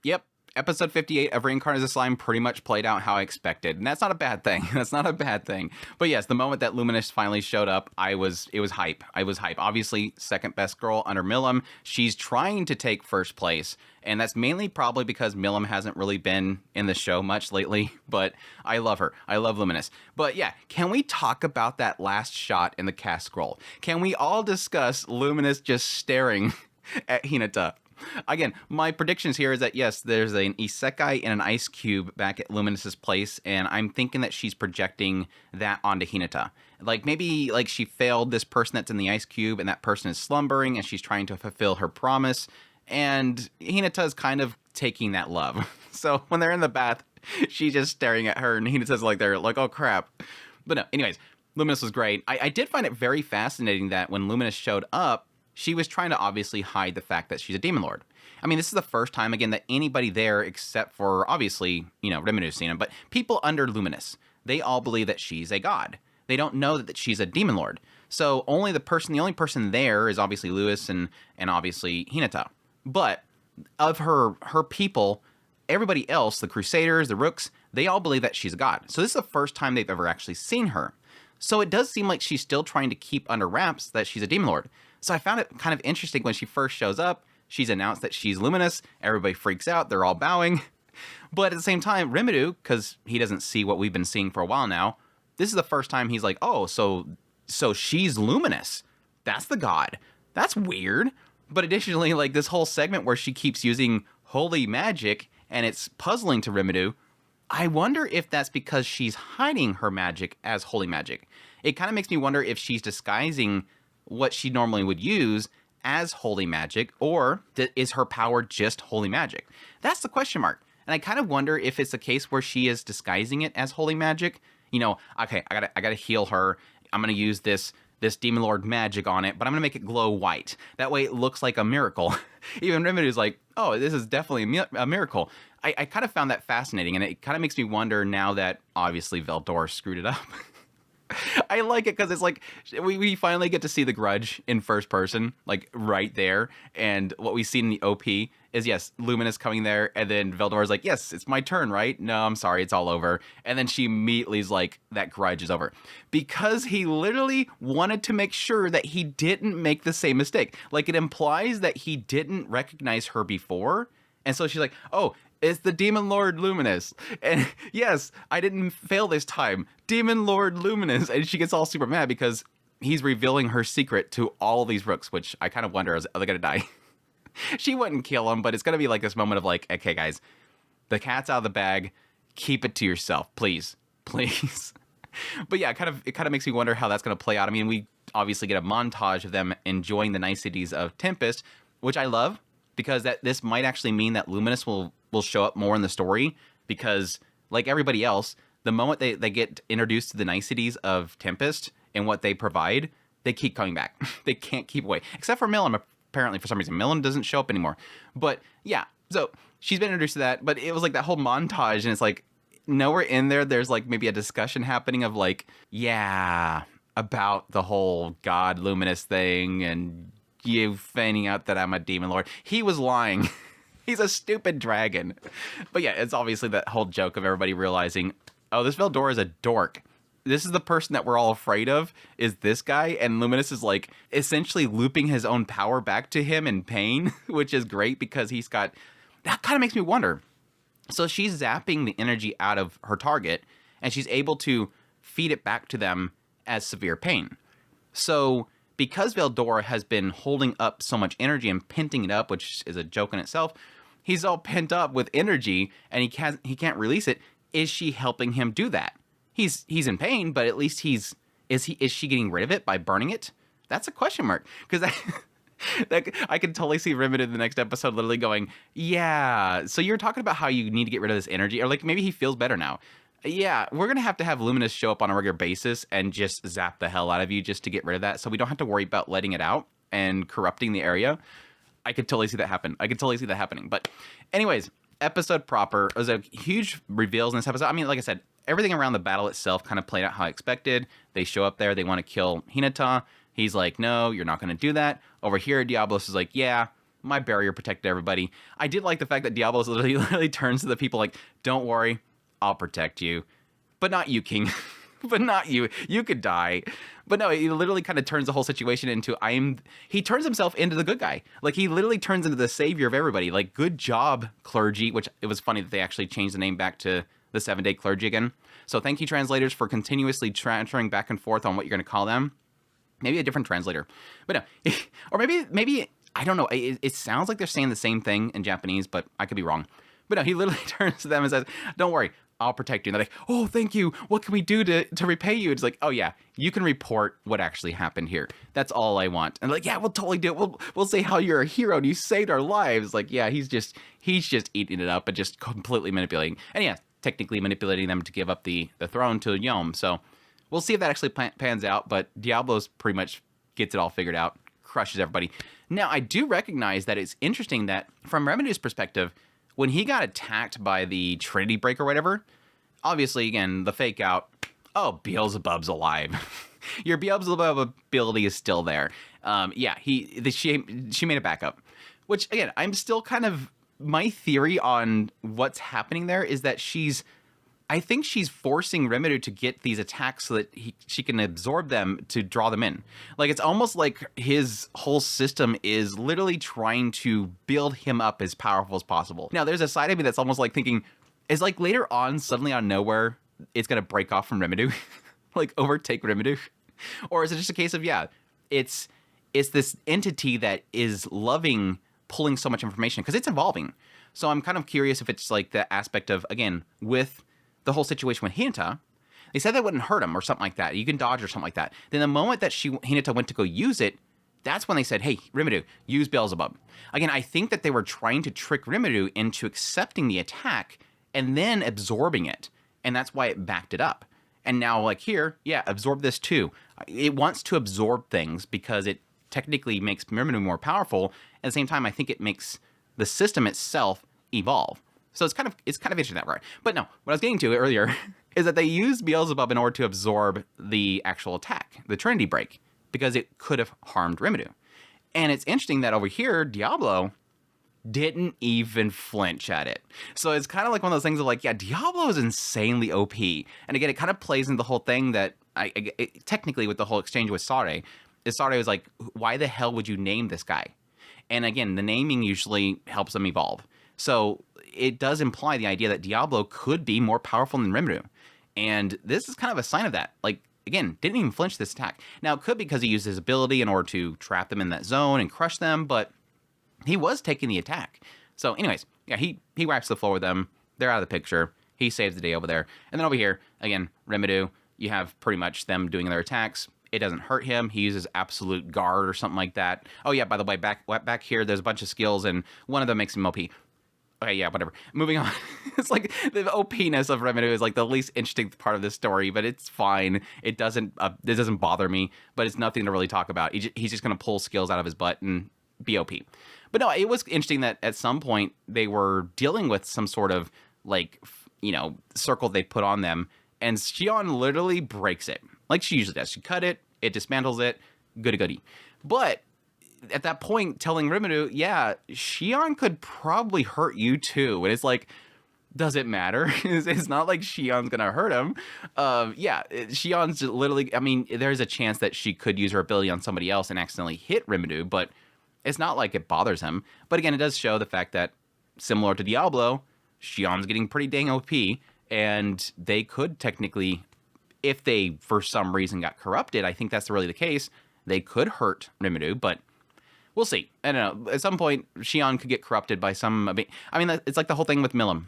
Yep. Episode 58 of Reincarnated Slime pretty much played out how I expected. And that's not a bad thing. That's not a bad thing. But yes, the moment that Luminous finally showed up, it was hype. I was hype. Obviously, second best girl under Milim. She's trying to take first place. And that's mainly probably because Milim hasn't really been in the show much lately. But I love her. I love Luminous. But yeah, can we talk about that last shot in the cast scroll? Can we all discuss Luminous just staring at Hinata? Again, my predictions here is that, yes, there's an isekai and an ice cube back at Luminous's place, and I'm thinking that she's projecting that onto Hinata. Like, maybe, like, she failed this person that's in the ice cube, and that person is slumbering, and she's trying to fulfill her promise, and Hinata's kind of taking that love. So, when they're in the bath, she's just staring at her, and Hinata's like, they're like, oh, crap. But no, anyways, Luminous was great. I did find it very fascinating that when Luminous showed up, she was trying to obviously hide the fact that she's a demon lord. I mean, this is the first time, again, that anybody there, except for, obviously, Rimmedu's seen him, but people under Luminous, they all believe that she's a god. They don't know that she's a demon lord. So the only person there is obviously Lewis and obviously Hinata. But of her people, everybody else, the Crusaders, the Rooks, they all believe that she's a god. So this is the first time they've ever actually seen her. So it does seem like she's still trying to keep under wraps that she's a demon lord. So I found it kind of interesting when she first shows up. She's announced that she's Luminous. Everybody freaks out. They're all bowing. But at the same time, Rimmedu, because he doesn't see what we've been seeing for a while now, this is the first time he's like, oh, so she's Luminous. That's the god. That's weird. But additionally, like this whole segment where she keeps using holy magic and it's puzzling to Rimmedu, I wonder if that's because she's hiding her magic as holy magic. It kind of makes me wonder if she's disguising what she normally would use as holy magic, or is her power just holy magic? That's the question mark. And I kind of wonder if it's a case where she is disguising it as holy magic. Okay, I gotta heal her. I'm gonna use this demon lord magic on it, but I'm gonna make it glow white. That way it looks like a miracle. Even Rimmedu's like, oh, this is definitely a miracle. I kind of found that fascinating, and it kind of makes me wonder now that obviously Veldora screwed it up. I like it because it's like we finally get to see the grudge in first person, like right there. And what we see in the OP is, yes, Luminous coming there, and then Veldora's like, yes, it's my turn, right? No, I'm sorry, it's all over. And then she immediately is like, that grudge is over. Because he literally wanted to make sure that he didn't make the same mistake. Like, it implies that he didn't recognize her before. And so she's like, oh, it's the Demon Lord Luminous. And yes, I didn't fail this time. Demon Lord Luminous. And she gets all super mad because he's revealing her secret to all these Rooks, which I kind of wonder, are they going to die? She wouldn't kill him, but it's going to be like this moment of like, okay, guys, the cat's out of the bag. Keep it to yourself, please. Please. But yeah, it kind of makes me wonder how that's going to play out. I mean, we obviously get a montage of them enjoying the niceties of Tempest, which I love, because this might actually mean that Luminous will show up more in the story, because like everybody else, the moment they get introduced to the niceties of Tempest and what they provide, they keep coming back. They can't keep away. Except for Milim, apparently for some reason. Milim doesn't show up anymore. But yeah, so she's been introduced to that, but it was like that whole montage, and it's like nowhere in there's like maybe a discussion happening of like, yeah, about the whole God Luminous thing and you finding out that I'm a demon lord. He was lying. He's a stupid dragon. But yeah, it's obviously that whole joke of everybody realizing, oh, this Veldora is a dork. This is the person that we're all afraid of, is this guy. And Luminous is like essentially looping his own power back to him in pain, which is great because he's got, that kind of makes me wonder. So she's zapping the energy out of her target and she's able to feed it back to them as severe pain. So because Veldora has been holding up so much energy and penting it up, which is a joke in itself, he's all pent up with energy and he can't release it. Is she helping him do that? He's in pain, but at least is she getting rid of it by burning it? That's a question mark. Because I can totally see Rimmedu in the next episode literally going, yeah, so you're talking about how you need to get rid of this energy, or like maybe he feels better now. Yeah, we're going to have Luminous show up on a regular basis and just zap the hell out of you just to get rid of that, so we don't have to worry about letting it out and corrupting the area. I could totally see that happen. I could totally see that happening. But anyways, episode proper. It was a huge reveals in this episode. I mean, like I said, everything around the battle itself kind of played out how I expected. They show up there. They want to kill Hinata. He's like, no, you're not going to do that. Over here, Diablos is like, yeah, My barrier protected everybody. I did like the fact that Diablo literally turns to the people like, don't worry, I'll protect you. But not you, King. But not you. You could die. But no, he literally kind of turns the whole situation into he turns himself into the good guy. Like, he literally turns into the savior of everybody. Like, good job, clergy, which it was funny that they actually changed the name back to the 7-day clergy again. So thank you, translators, for continuously transferring back and forth on what you're going to call them. Maybe a different translator. But no, or maybe I don't know. It sounds like they're saying the same thing in Japanese, but I could be wrong. But no, he literally turns to them and says, don't worry, I'll protect you. And they're like, oh, thank you. What can we do to repay you? It's like, oh, yeah, you can report what actually happened here. That's all I want. And like, yeah, we'll totally do it. We'll say how you're a hero and you saved our lives. Like, yeah, he's just eating it up and just completely manipulating. And yeah, technically manipulating them to give up the throne to Yom. So we'll see if that actually pans out. But Diablo's pretty much gets it all figured out, crushes everybody. Now, I do recognize that it's interesting that from Remedue's perspective, when he got attacked by the Trinity Break or whatever, obviously, again, the fake out, oh, Beelzebub's alive. Your Beelzebub ability is still there. Yeah, she made it back up. Which, again, I'm still kind of, my theory on what's happening there is that I think she's forcing Remedy to get these attacks so that she can absorb them to draw them in. Like, it's almost like his whole system is literally trying to build him up as powerful as possible. Now, there's a side of me that's almost like thinking, is like later on, suddenly out of nowhere, it's going to break off from Remedy? Like, overtake Remedy? Or is it just a case of, yeah, it's this entity that is loving pulling so much information, because it's evolving. So I'm kind of curious if it's like the aspect of, again, with the whole situation with Hinata, they said that wouldn't hurt him or something like that. You can dodge or something like that. Then the moment that Hinata went to go use it, that's when they said, hey, Rimuru, use Beelzebub. Again, I think that they were trying to trick Rimuru into accepting the attack and then absorbing it. And that's why it backed it up. And now, like here, yeah, absorb this too. It wants to absorb things because it technically makes Rimuru more powerful. At the same time, I think it makes the system itself evolve. So it's kind of interesting that way. But no, what I was getting to earlier is that they used Beelzebub in order to absorb the actual attack, the Trinity Break, because it could have harmed Rimuru. And it's interesting that over here, Diablo didn't even flinch at it. So it's kind of like one of those things of like, yeah, Diablo is insanely OP. And again, it kind of plays into the whole thing that technically with the whole exchange with Sare, Sare was like, why the hell would you name this guy? And again, the naming usually helps them evolve. So it does imply the idea that Diablo could be more powerful than Rimuru. And this is kind of a sign of that. Like, again, didn't even flinch this attack. Now, it could be because he used his ability in order to trap them in that zone and crush them, but he was taking the attack. So anyways, yeah, he wipes the floor with them. They're out of the picture. He saves the day over there. And then over here, again, Rimuru, you have pretty much them doing their attacks. It doesn't hurt him. He uses absolute guard or something like that. Oh yeah, by the way, back here, there's a bunch of skills, and one of them makes him OP. Okay, yeah, whatever. Moving on. It's like the OP-ness of Remedy is like the least interesting part of this story, but it's fine. It doesn't bother me, but it's nothing to really talk about. He's just going to pull skills out of his butt and be OP. But no, it was interesting that at some point they were dealing with some sort of like, circle they put on them, and Xion literally breaks it. Like she usually does. She cut it, it dismantles it, goody-goody. But at that point, telling Rimuru, yeah, Xion could probably hurt you too. And it's like, does it matter? It's not like Xion's going to hurt him. Yeah, Xion's literally, I mean, there's a chance that she could use her ability on somebody else and accidentally hit Rimuru, but it's not like it bothers him. But again, it does show the fact that, similar to Diablo, Xion's getting pretty dang OP, and they could technically, if they for some reason got corrupted, I think that's really the case, they could hurt Rimuru, but we'll see. I don't know. At some point, Xion could get corrupted by some... I mean, it's like the whole thing with Milim.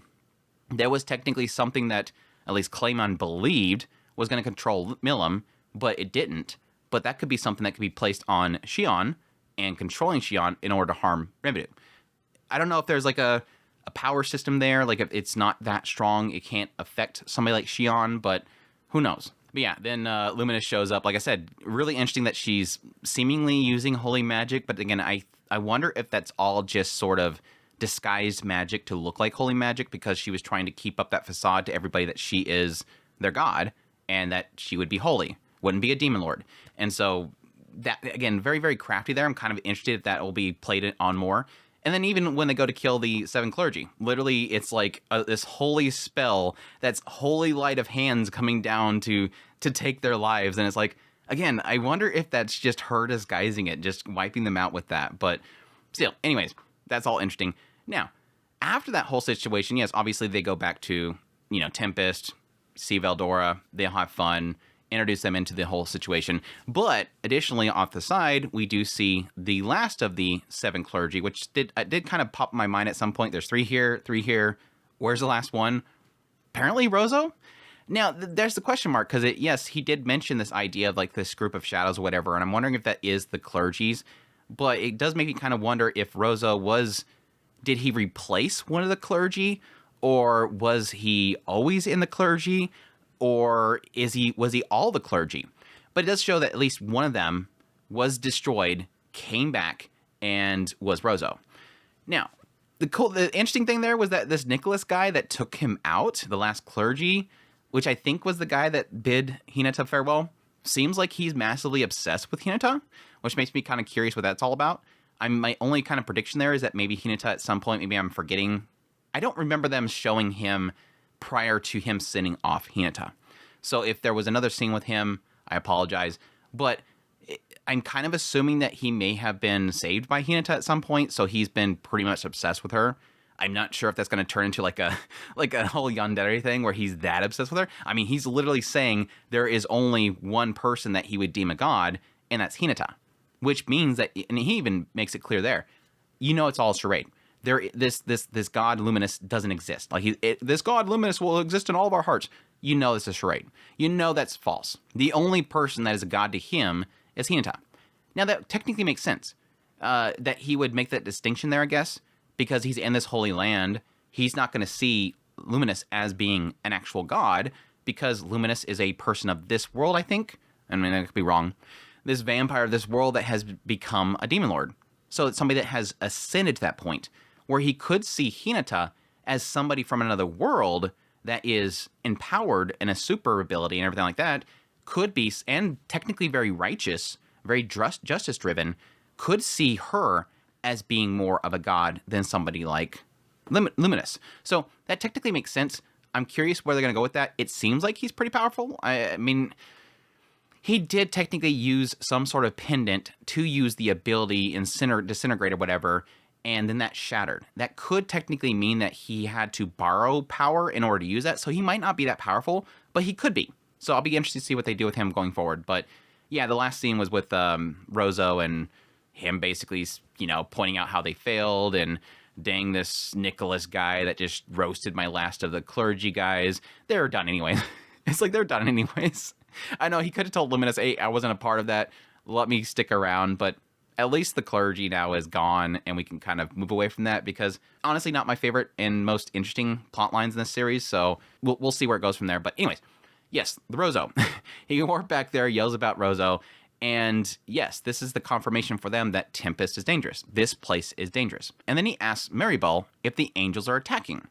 There was technically something that at least Claymon believed was going to control Milim, but it didn't. But that could be something that could be placed on Xion and controlling Xion in order to harm Rimuru. I don't know if there's like a power system there. Like, if it's not that strong, it can't affect somebody like Xion, but who knows? But yeah, then Luminous shows up. Like I said, really interesting that she's seemingly using holy magic. But again, I wonder if that's all just sort of disguised magic to look like holy magic, because she was trying to keep up that facade to everybody that she is their god and that she would be holy, wouldn't be a demon lord. And so that, again, very, very crafty there. I'm kind of interested if that will be played on more. And then even when they go to kill the 7 clergy, literally it's like this holy spell that's holy light of hands coming down to take their lives. And it's like, again, I wonder if that's just her disguising it, just wiping them out with that. But still, anyways, that's all interesting. Now, after that whole situation, yes, obviously they go back to, Tempest, see Veldora, they'll have fun, introduce them into the whole situation. But additionally, off the side, we do see the last of the 7 clergy, which did kind of pop in my mind at some point. There's 3 here, 3 here. Where's the last one? Apparently Rozo? Now, there's the question mark, because yes, he did mention this idea of like this group of shadows or whatever, and I'm wondering if that is the clergies. But it does make me kind of wonder if Rozo did he replace one of the clergy, or was he always in the clergy? Or was he all the clergy? But it does show that at least one of them was destroyed, came back, and was Rozo. Now, the interesting thing there was that this Nicholas guy that took him out, the last clergy, which I think was the guy that bid Hinata farewell, seems like he's massively obsessed with Hinata, which makes me kind of curious what that's all about. My only kind of prediction there is that maybe Hinata at some point, maybe I'm forgetting. I don't remember them showing him prior to him sending off Hinata. So if there was another scene with him, I apologize. But I'm kind of assuming that he may have been saved by Hinata at some point, so he's been pretty much obsessed with her. I'm not sure if that's going to turn into like a whole yandere thing where he's that obsessed with her. I mean, he's literally saying there is only one person that he would deem a god, and that's Hinata. Which means that, and he even makes it clear there, it's all a charade. This god Luminous doesn't exist. Like this god Luminous will exist in all of our hearts. It's a charade. That's false. The only person that is a god to him is Hinata. Now that technically makes sense. That he would make that distinction there, I guess, because he's in this holy land. He's not going to see Luminous as being an actual god, because Luminous is a person of this world, I think. I mean, I could be wrong. This vampire of this world that has become a demon lord. So it's somebody that has ascended to that point, where he could see Hinata as somebody from another world that is empowered in a super ability and everything like that, could be, and technically very righteous, very justice-driven, could see her as being more of a god than somebody like Luminous. So that technically makes sense. I'm curious where they're going to go with that. It seems like he's pretty powerful. I mean, he did technically use some sort of pendant to use the ability disintegrate or whatever, and then that shattered. That could technically mean that he had to borrow power in order to use that, so he might not be that powerful, but he could be. So I'll be interested to see what they do with him going forward. But yeah, the last scene was with Rozo and him basically, pointing out how they failed, and dang, this Nicholas guy that just roasted my last of the clergy guys. They're done anyways. It's like they're done anyways. I know he could have told Luminous, hey, I wasn't a part of that. Let me stick around. But at least the clergy now is gone, and we can kind of move away from that, because honestly, not my favorite and most interesting plot lines in this series. So we'll see where it goes from there. But anyways, yes, the Rozo. He can walk back there, yells about Rozo. And yes, this is the confirmation for them that Tempest is dangerous. This place is dangerous. And then he asks Maribel if the angels are attacking.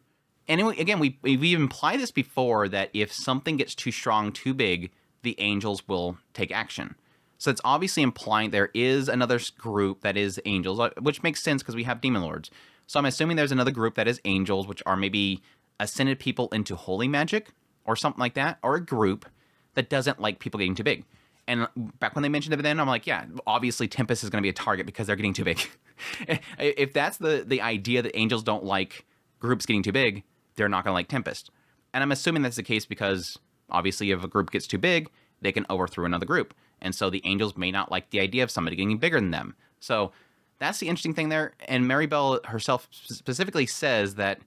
And again, we've implied this before, that if something gets too strong, too big, the angels will take action. So it's obviously implying there is another group that is angels, which makes sense because we have demon lords. So I'm assuming there's another group that is angels, which are maybe ascended people into holy magic or something like that, or a group that doesn't like people getting too big. And back when they mentioned it then, I'm like, yeah, obviously Tempest is going to be a target because they're getting too big. If that's the idea that angels don't like groups getting too big, they're not going to like Tempest. And I'm assuming that's the case because obviously if a group gets too big, they can overthrow another group. And so the angels may not like the idea of somebody getting bigger than them. So that's the interesting thing there. And Maribel herself specifically says that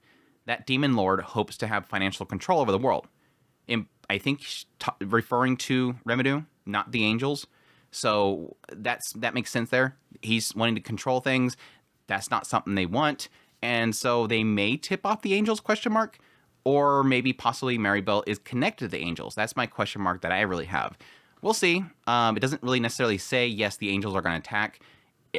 that demon lord hopes to have financial control over the world. And I think referring to Remediu, not the angels. So that makes sense there. He's wanting to control things. That's not something they want. And so they may tip off the angels, ? Or maybe possibly Maribel is connected to the angels. That's my question mark that I really have. We'll see. It doesn't really necessarily say, yes, the angels are going to attack.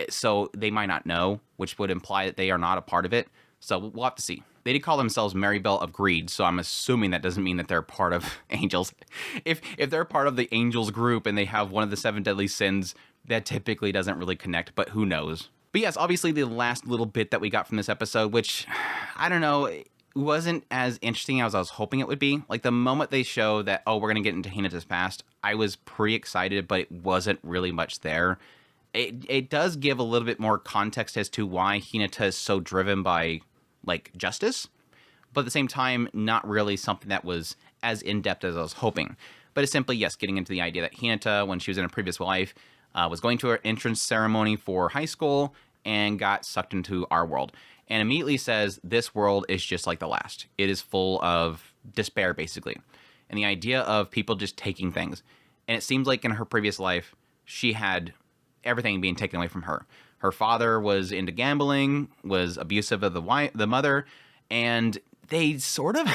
So they might not know, which would imply that they are not a part of it. So we'll have to see. They did call themselves Maribel of Greed, so I'm assuming that doesn't mean that they're part of angels. If they're part of the angels group and they have one of the 7 deadly sins, that typically doesn't really connect, but who knows? But yes, obviously the last little bit that we got from this episode, which, I don't know, wasn't as interesting as I was hoping it would be. Like, the moment they show that, oh, we're going to get into Hinata's past, I was pretty excited, but it wasn't really much there. It does give a little bit more context as to why Hinata is so driven by, like, justice, but at the same time, not really something that was as in-depth as I was hoping. But it's simply, yes, getting into the idea that Hinata, when she was in a previous life, was going to her entrance ceremony for high school and got sucked into our world. And immediately says, this world is just like the last. It is full of despair, basically. And the idea of people just taking things. And it seems like in her previous life, she had everything being taken away from her. Her father was into gambling, was abusive of the mother, and they sort of...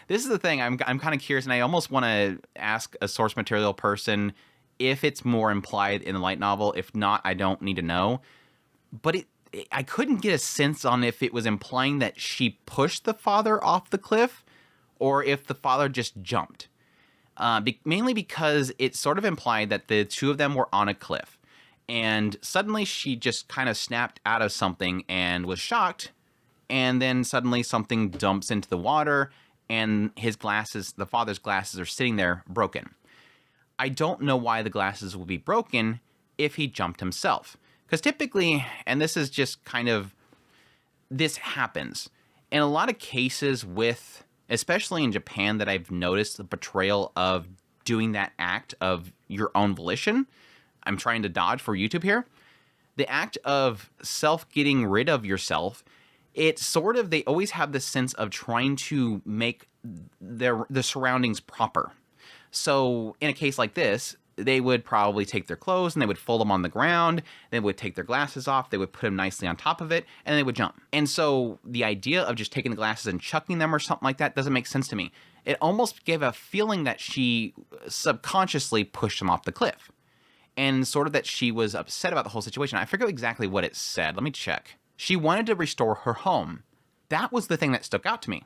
This is the thing, I'm kind of curious, and I almost want to ask a source material person if it's more implied in the light novel. If not, I don't need to know. But I couldn't get a sense on if it was implying that she pushed the father off the cliff or if the father just jumped. Mainly because it sort of implied that the two of them were on a cliff. And suddenly she just kind of snapped out of something and was shocked. And then suddenly something dumps into the water and the father's glasses are sitting there broken. I don't know why the glasses will be broken if he jumped himself. Because typically, and this is just kind of, this happens. In a lot of cases with, especially in Japan, that I've noticed the portrayal of doing that act of your own volition. I'm trying to dodge for YouTube here. The act of getting rid of yourself, it's sort of, they always have this sense of trying to make the surroundings proper. So in a case like this, they would probably take their clothes and they would fold them on the ground. They would take their glasses off. They would put them nicely on top of it and they would jump. And so the idea of just taking the glasses and chucking them or something like that doesn't make sense to me. It almost gave a feeling that she subconsciously pushed them off the cliff. And sort of that she was upset about the whole situation. I forget exactly what it said. Let me check. She wanted to restore her home. That was the thing that stuck out to me.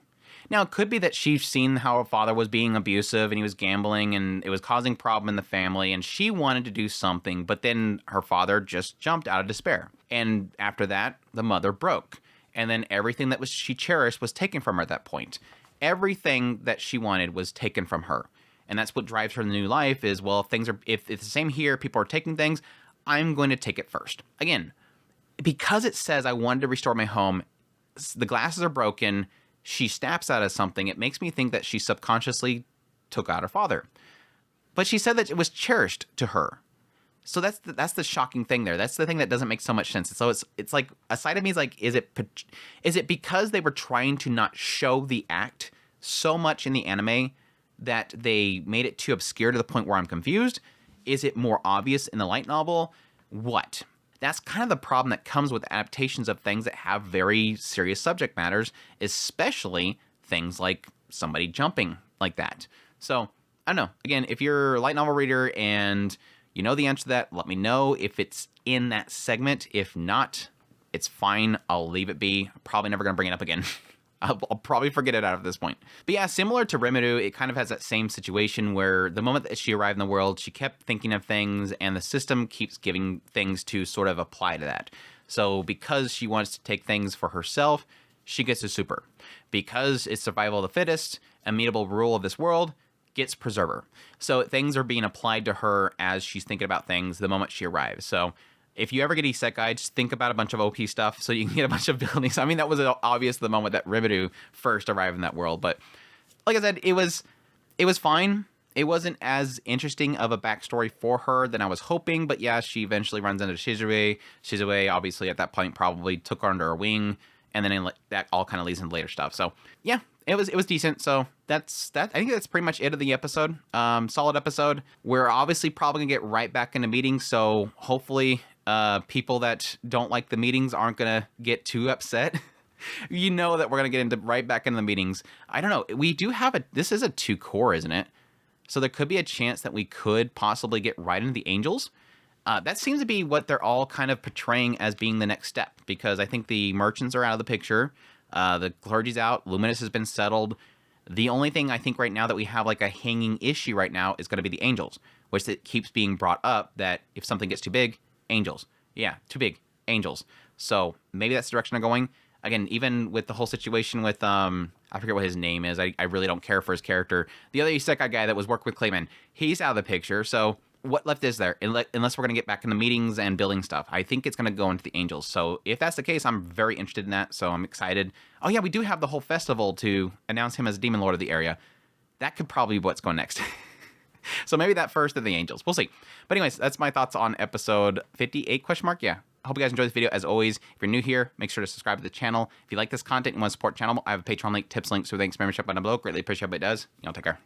Now, it could be that she's seen how her father was being abusive and he was gambling and it was causing problem in the family and she wanted to do something, but then her father just jumped out of despair. And after that, the mother broke. And then everything that she cherished was taken from her at that point. Everything that she wanted was taken from her. And that's what drives her in the new life is, well, if it's the same here, people are taking things, I'm going to take it first. Again, because it says I wanted to restore my home, the glasses are broken, she snaps out of something, it makes me think that she subconsciously took out her father. But she said that it was cherished to her. So that's the shocking thing there. That's the thing that doesn't make so much sense. So it's like, a side of me is like, is it because they were trying to not show the act so much in the anime that they made it too obscure to the point where I'm confused? Is it more obvious in the light novel? What? That's kind of the problem that comes with adaptations of things that have very serious subject matters, especially things like somebody jumping like that. So, I don't know. Again, if you're a light novel reader and you know the answer to that, let me know if it's in that segment. If not, it's fine. I'll leave it be. I'm probably never going to bring it up again. I'll probably forget it out at this point. But yeah, similar to Rimuru, it kind of has that same situation where the moment that she arrived in the world, she kept thinking of things and the system keeps giving things to sort of apply to that. So because she wants to take things for herself, she gets a super. Because it's survival of the fittest, immutable rule of this world, gets preserver. So things are being applied to her as she's thinking about things the moment she arrives. So if you ever get isekai, just think about a bunch of OP stuff so you can get a bunch of abilities. I mean, that was obvious the moment that Rimuru first arrived in that world. But like I said, it was fine. It wasn't as interesting of a backstory for her than I was hoping. But yeah, she eventually runs into Shizue. Shizue, obviously, at that point, probably took her under her wing. And then that all kind of leads into later stuff. So yeah, it was decent. So that's that. I think that's pretty much it of the episode. Solid episode. We're obviously probably gonna get right back into meetings. So hopefully people that don't like the meetings aren't gonna get too upset. You know that we're gonna get right back into the meetings. I don't know. We do have this is a 2 core, isn't it? So there could be a chance that we could possibly get right into the angels. That seems to be what they're all kind of portraying as being the next step, because I think the merchants are out of the picture. The clergy's out. Luminous has been settled. The only thing I think right now that we have like a hanging issue right now is going to be the angels, which it keeps being brought up that if something gets too big, angels. Yeah, too big, angels. So maybe that's the direction I'm going. Again, even with the whole situation with I forget what his name is. I really don't care for his character. The other isekai guy that was working with Clayman, he's out of the picture. So what left is there? Unless we're gonna get back in the meetings and building stuff. I think it's gonna go into the Angels. So if that's the case, I'm very interested in that. So I'm excited. Oh yeah, we do have the whole festival to announce him as Demon Lord of the area. That could probably be what's going next. So maybe that first of the Angels. We'll see. But anyways, that's my thoughts on episode 58 ? Yeah. I hope you guys enjoyed this video. As always, if you're new here, make sure to subscribe to the channel. If you like this content and want to support the channel, I have a Patreon link, tips link, so thanks membership button below. Greatly appreciate what it does. Y'all take care.